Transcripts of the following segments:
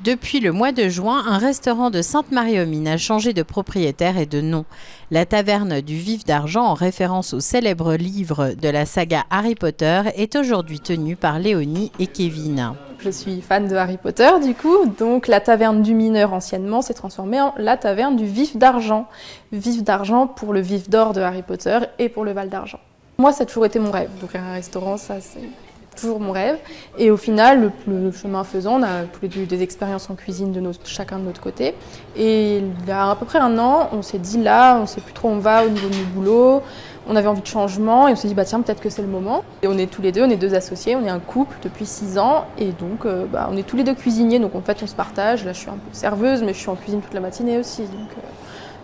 Depuis le mois de juin, un restaurant de Sainte-Marie-aux-Mines a changé de propriétaire et de nom. La taverne du Vif d'Argent, en référence au célèbre livre de la saga Harry Potter, est aujourd'hui tenue par Léonie et Kevin. Je suis fan de Harry Potter du coup, donc la taverne du mineur anciennement s'est transformée en la taverne du Vif d'Argent. Vif d'Argent pour le Vif d'Or de Harry Potter et pour le Val d'Argent. Moi ça a toujours été mon rêve, donc un restaurant ça c'est toujours mon rêve. Et au final, le chemin faisant, on a tous les deux des expériences en cuisine de chacun de notre côté. Et il y a à peu près un an, on s'est dit là, on ne sait plus trop où on va au niveau de notre boulot. On avait envie de changement et on s'est dit bah tiens peut-être que c'est le moment. Et on est tous les deux, on est deux associés, on est un couple depuis 6 ans et donc on est tous les deux cuisiniers, donc en fait on se partage. Là je suis un peu serveuse mais je suis en cuisine toute la matinée aussi, donc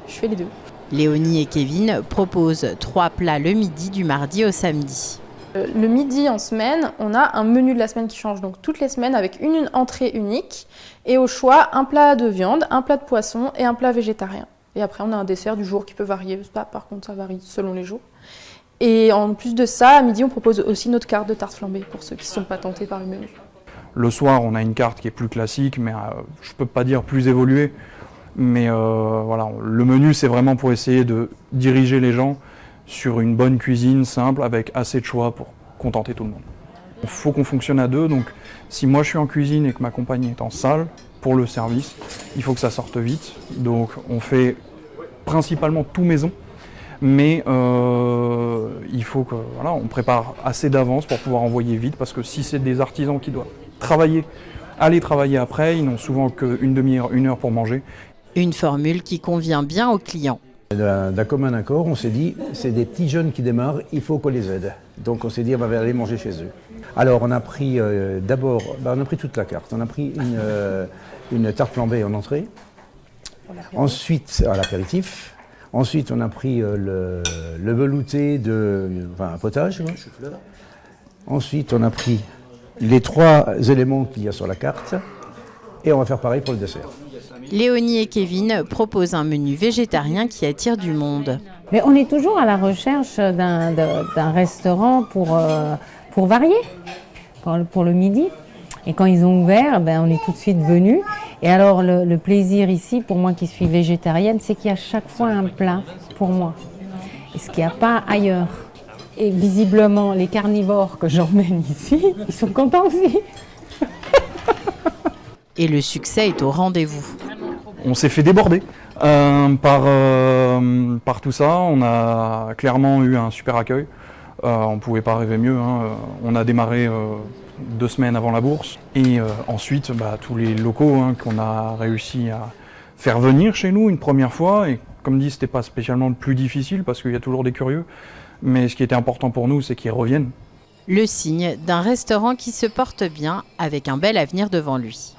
je fais les deux. Léonie et Kevin proposent 3 plats le midi du mardi au samedi. Le midi en semaine, on a un menu de la semaine qui change, donc toutes les semaines avec une entrée unique et au choix un plat de viande, un plat de poisson et un plat végétarien. Et après on a un dessert du jour qui peut varier, par contre ça varie selon les jours. Et en plus de ça, à midi on propose aussi notre carte de tarte flambée pour ceux qui ne sont pas tentés par le menu. Le soir on a une carte qui est plus classique, mais je peux pas dire plus évoluée. Mais voilà, le menu c'est vraiment pour essayer de diriger les gens sur une bonne cuisine simple avec assez de choix pour contenter tout le monde. Il faut qu'on fonctionne à deux, donc si moi je suis en cuisine et que ma compagne est en salle pour le service, il faut que ça sorte vite. Donc on fait principalement tout maison, mais il faut que voilà, on prépare assez d'avance pour pouvoir envoyer vite, parce que si c'est des artisans qui doivent aller travailler après, ils n'ont souvent qu'une demi-heure, 1 heure pour manger. Une formule qui convient bien aux clients. D'un commun accord, on s'est dit, c'est des petits jeunes qui démarrent, il faut qu'on les aide. Donc on s'est dit, on va aller manger chez eux. Alors on a pris d'abord, on a pris toute la carte. On a pris une tarte flambée en entrée, ensuite à l'apéritif. Ensuite on a pris le velouté un potage. Ensuite on a pris les 3 éléments qu'il y a sur la carte et on va faire pareil pour le dessert. Léonie et Kevin proposent un menu végétarien qui attire du monde. Mais on est toujours à la recherche d'un restaurant pour varier, pour le midi. Et quand ils ont ouvert, on est tout de suite venus. Et alors le plaisir ici, pour moi qui suis végétarienne, c'est qu'il y a chaque fois un plat pour moi. Et ce qu'il n'y a pas ailleurs. Et visiblement, les carnivores que j'emmène ici, ils sont contents aussi. Et le succès est au rendez-vous. On s'est fait déborder par tout ça. On a clairement eu un super accueil. On ne pouvait pas rêver mieux. On a démarré 2 semaines avant la bourse. Et ensuite, tous les locaux qu'on a réussi à faire venir chez nous une première fois. Et comme dit, ce n'était pas spécialement le plus difficile parce qu'il y a toujours des curieux. Mais ce qui était important pour nous, c'est qu'ils reviennent. Le signe d'un restaurant qui se porte bien avec un bel avenir devant lui.